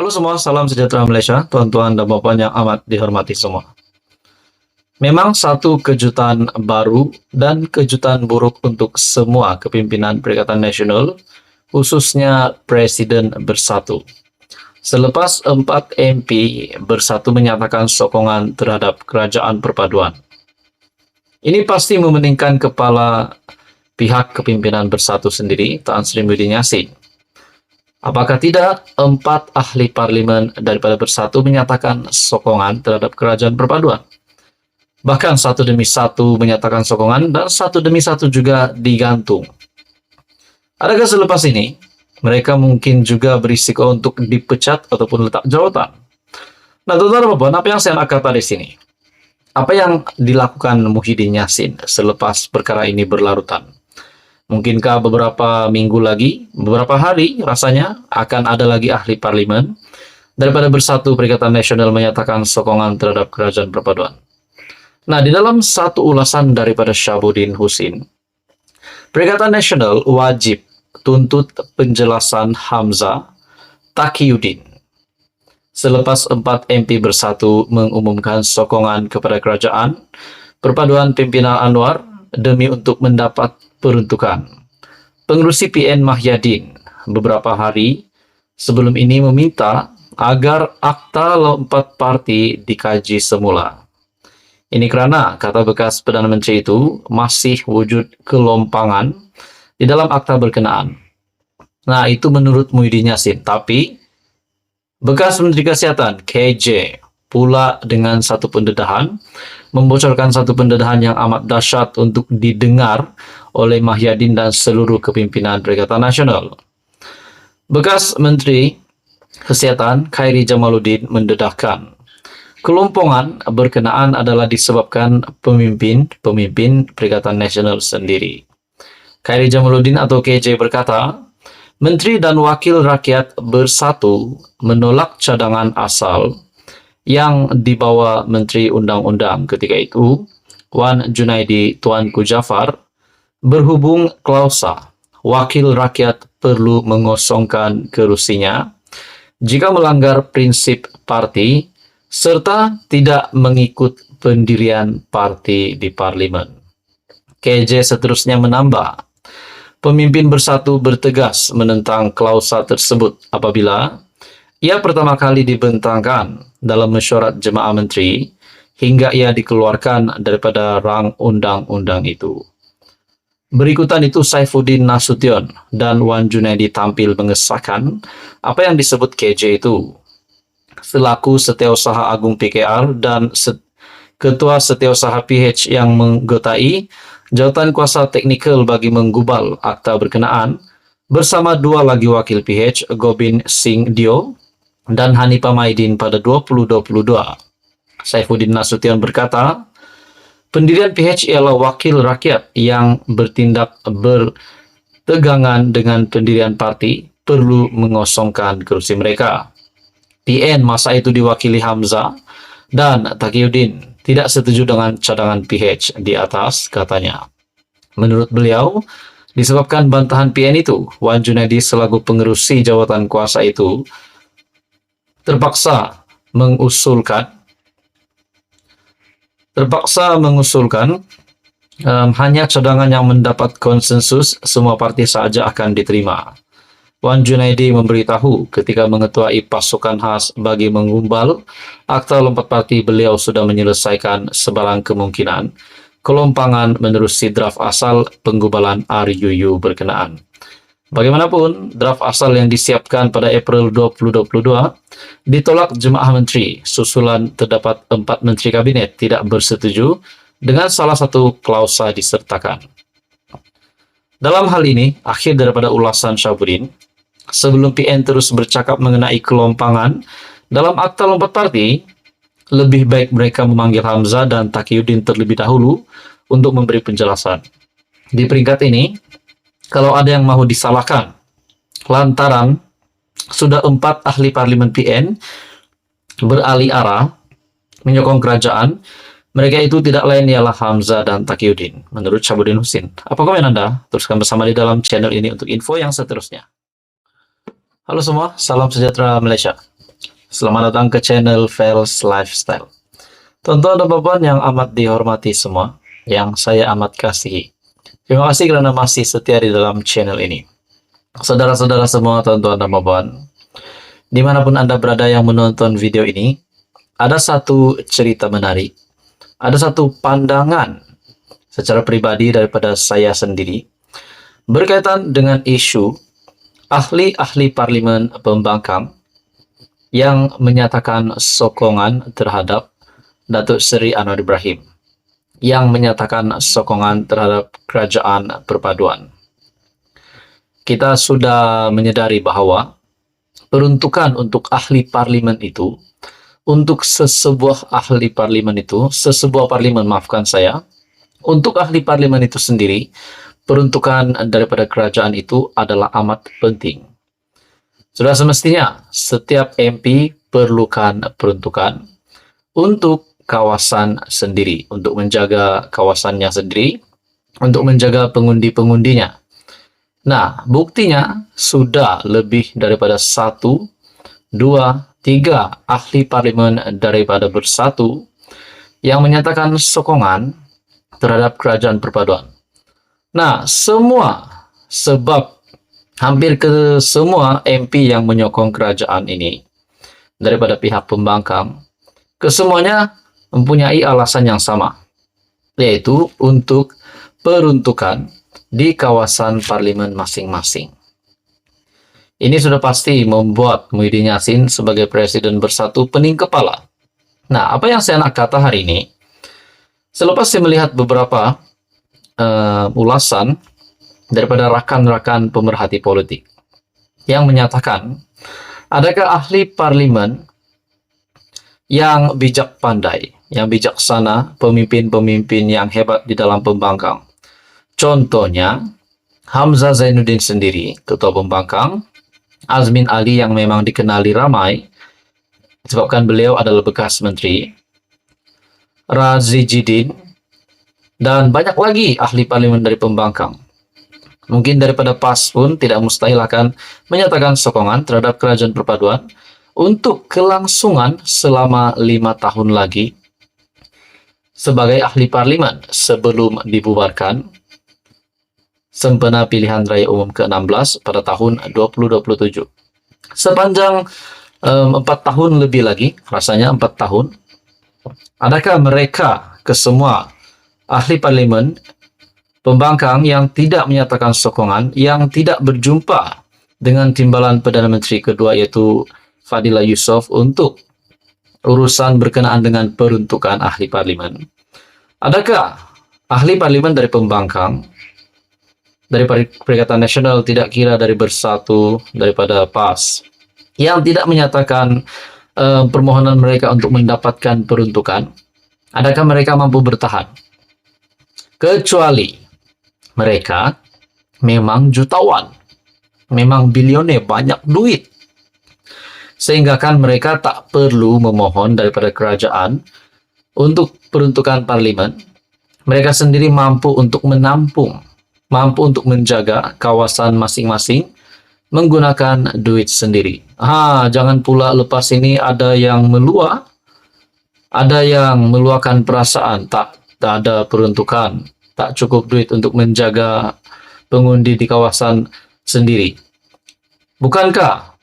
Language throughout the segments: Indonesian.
Halo semua, salam sejahtera Malaysia, tuan-tuan dan puan yang amat dihormati semua. Memang satu kejutan baru dan kejutan buruk untuk semua kepimpinan Perikatan Nasional, khususnya Presiden Bersatu. Selepas 4 MP bersatu menyatakan sokongan terhadap kerajaan perpaduan. Ini pasti memeningkan kepala pihak kepimpinan Bersatu sendiri, Tan Sri Muhyiddin Yassin. Apakah tidak, 4 ahli parlimen daripada Bersatu menyatakan sokongan terhadap kerajaan perpaduan. Bahkan satu demi satu menyatakan sokongan dan satu demi satu juga digantung. Adakah selepas ini, mereka mungkin juga berisiko untuk dipecat ataupun letak jawatan? Nah, tuan-tuan, apa yang saya nak kata di sini? Apa yang dilakukan Muhyiddin Yassin selepas perkara ini berlarutan? Mungkinkah beberapa minggu lagi, beberapa hari rasanya akan ada lagi ahli parlimen daripada Bersatu Perikatan Nasional menyatakan sokongan terhadap kerajaan perpaduan. Nah, di dalam satu ulasan daripada Shahabuddin Husin, Perikatan Nasional wajib tuntut penjelasan Hamzah Taqiyuddin selepas 4 MP Bersatu mengumumkan sokongan kepada kerajaan perpaduan pimpinan Anwar demi untuk mendapat peruntukan. Pengerusi PN Mahyadin beberapa hari sebelum ini meminta agar akta lompat parti dikaji semula. Ini kerana, kata bekas Perdana Menteri itu, masih wujud kelompangan di dalam akta berkenaan. Nah, itu menurut Muhyiddin Yassin. Tapi, bekas Menteri Kesihatan, KJ, pula dengan satu pendedahan, membocorkan satu pendedahan yang amat dahsyat untuk didengar oleh Mahyadin dan seluruh kepimpinan Perikatan Nasional. Bekas Menteri Kesihatan, Khairi Jamaluddin, mendedahkan kelompongan berkenaan adalah disebabkan pemimpin Perikatan Nasional sendiri. Khairi Jamaluddin atau KJ berkata, Menteri dan Wakil Rakyat Bersatu menolak cadangan asal yang dibawa Menteri Undang-Undang ketika itu, Wan Junaidi Tuanku Jaafar, berhubung klausa Wakil Rakyat perlu mengosongkan kerusinya jika melanggar prinsip parti serta tidak mengikut pendirian parti di parlimen. KJ seterusnya menambah, pemimpin Bersatu bertegas menentang klausa tersebut apabila ia pertama kali dibentangkan dalam mesyuarat Jemaah Menteri hingga ia dikeluarkan daripada rang undang-undang itu. Berikutan itu Saifuddin Nasution dan Wan Junaidi tampil mengesahkan apa yang disebut KJ itu. Selaku Setiausaha Agung PKR dan Ketua Setiausaha PH yang menggotai jawatan kuasa teknikal bagi menggubal akta berkenaan bersama dua lagi wakil PH, Gobind Singh Dio dan Hanifah Maidin pada 2022. Saifuddin Nasution berkata, pendirian PH ialah wakil rakyat yang bertindak bertegangan dengan pendirian parti perlu mengosongkan kerusi mereka. PN masa itu diwakili Hamzah dan Taqiyuddin tidak setuju dengan cadangan PH di atas, katanya. Menurut beliau, disebabkan bantahan PN itu, Wan Junaidi selaku pengerusi jawatan kuasa itu terpaksa mengusulkan hanya cadangan yang mendapat konsensus semua parti saja akan diterima. Wan Junaidi memberitahu ketika mengetuai pasukan khas bagi menggumbal akta lompat parti, beliau sudah menyelesaikan sebarang kemungkinan kelompangan menerusi draft asal penggubalan RUU berkenaan. Bagaimanapun, draft asal yang disiapkan pada April 2022 ditolak Jemaah Menteri susulan terdapat 4 Menteri Kabinet tidak bersetuju dengan salah satu klausa disertakan. Dalam hal ini, akhir daripada ulasan Shahabuddin, sebelum PN terus bercakap mengenai kelompangan dalam akta lompat parti, lebih baik mereka memanggil Hamzah dan Taqiyuddin terlebih dahulu untuk memberi penjelasan. Di peringkat ini, kalau ada yang mahu disalahkan, lantaran sudah 4 ahli parlimen PN beralih arah menyokong kerajaan, mereka itu tidak lain ialah Hamzah dan Taqiyuddin, menurut Shahabuddin Husin. Apa komen Anda? Teruskan bersama di dalam channel ini untuk info yang seterusnya. Halo semua, salam sejahtera Malaysia. Selamat datang ke channel Fels Lifestyle. Tonton dan bapak yang amat dihormati semua, yang saya amat kasihi. Terima kasih karena masih setia di dalam channel ini. Saudara-saudara semua, tonton dan bapak, dimanapun Anda berada yang menonton video ini, ada satu cerita menarik, ada satu pandangan secara pribadi daripada saya sendiri berkaitan dengan isu ahli-ahli parlimen pembangkang yang menyatakan sokongan terhadap Datuk Seri Anwar Ibrahim, yang menyatakan sokongan terhadap kerajaan perpaduan. Kita sudah menyadari bahwa peruntukan untuk ahli parlimen itu, untuk sesebuah parlimen, maafkan saya, untuk ahli parlimen itu sendiri, peruntukan daripada kerajaan itu adalah amat penting. Sudah semestinya setiap MP perlukan peruntukan untuk kawasan sendiri, untuk menjaga kawasannya sendiri, untuk menjaga pengundi-pengundinya. Nah, buktinya sudah lebih daripada 1, 2, 3 ahli parlimen daripada Bersatu yang menyatakan sokongan terhadap kerajaan perpaduan. Nah, hampir ke semua MP yang menyokong kerajaan ini daripada pihak pembangkang, kesemuanya mempunyai alasan yang sama, yaitu untuk peruntukan di kawasan parlimen masing-masing. Ini sudah pasti membuat Muhyiddin Yassin sebagai Presiden Bersatu pening kepala. Nah, apa yang saya nak kata hari ini, selepas saya melihat beberapa ulasan daripada rakan-rakan pemerhati politik yang menyatakan, adakah ahli parlimen yang bijak pandai, yang bijaksana, pemimpin-pemimpin yang hebat di dalam pembangkang. Contohnya, Hamzah Zainuddin sendiri, ketua pembangkang, Azmin Ali yang memang dikenali ramai, disebabkan beliau adalah bekas menteri, Razi Jidin, dan banyak lagi ahli parlimen dari pembangkang. Mungkin daripada PAS pun tidak mustahil akan menyatakan sokongan terhadap kerajaan perpaduan untuk kelangsungan selama 5 tahun lagi sebagai ahli parlimen sebelum dibubarkan sempena pilihan raya umum ke-16 pada tahun 2027. Sepanjang 4 tahun lebih lagi, rasanya 4 tahun, adakah mereka kesemua ahli parlimen pembangkang yang tidak menyatakan sokongan, yang tidak berjumpa dengan timbalan Perdana Menteri kedua yaitu Fadillah Yusof untuk urusan berkenaan dengan peruntukan ahli parlimen? Adakah ahli parlimen dari pembangkang, dari Perikatan Nasional, tidak kira dari Bersatu, daripada PAS, yang tidak menyatakan permohonan mereka untuk mendapatkan peruntukan, adakah mereka mampu bertahan? Kecuali mereka memang jutawan, memang bilioner, banyak duit, sehingga kan mereka tak perlu memohon daripada kerajaan untuk peruntukan parlimen. Mereka sendiri mampu untuk menampung, mampu untuk menjaga kawasan masing-masing menggunakan duit sendiri. Jangan pula lepas ini ada yang meluah, ada yang meluahkan perasaan tak ada peruntukan, tak cukup duit untuk menjaga pengundi di kawasan sendiri. Bukankah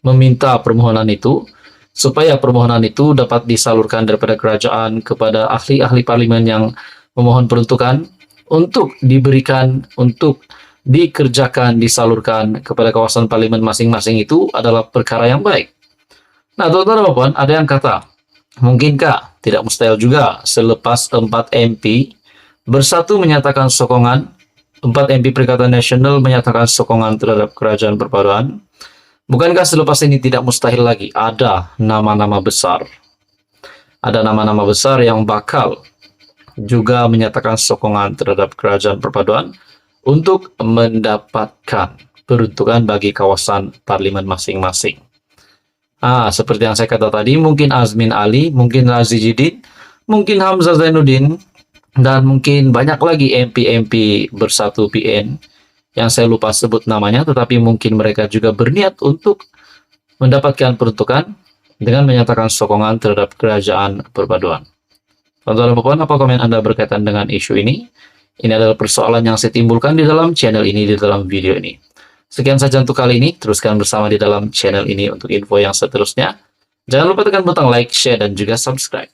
meminta permohonan itu supaya permohonan itu dapat disalurkan daripada kerajaan kepada ahli-ahli parlimen yang memohon peruntukan untuk diberikan, untuk dikerjakan, disalurkan kepada kawasan parlimen masing-masing, itu adalah perkara yang baik. Nah, teman-teman dan puan, ada yang kata, mungkinkah, tidak mustahil juga, selepas 4 MP Bersatu menyatakan sokongan, 4 MP Perikatan Nasional menyatakan sokongan terhadap kerajaan perpaduan, bukankah selepas ini tidak mustahil lagi ada nama-nama besar? Ada nama-nama besar yang bakal juga menyatakan sokongan terhadap kerajaan perpaduan untuk mendapatkan peruntukan bagi kawasan parlimen masing-masing. Seperti yang saya kata tadi, mungkin Azmin Ali, mungkin Razi Jidin, mungkin Hamzah Zainuddin, dan mungkin banyak lagi MP-MP Bersatu PN yang saya lupa sebut namanya, tetapi mungkin mereka juga berniat untuk mendapatkan peruntukan dengan menyatakan sokongan terhadap kerajaan perpaduan. Tuan-tuan dan puan, apa komen Anda berkaitan dengan isu ini? Ini adalah persoalan yang saya timbulkan di dalam channel ini, di dalam video ini. Sekian saja untuk kali ini, teruskan bersama di dalam channel ini untuk info yang seterusnya. Jangan lupa tekan butang like, share, dan juga subscribe.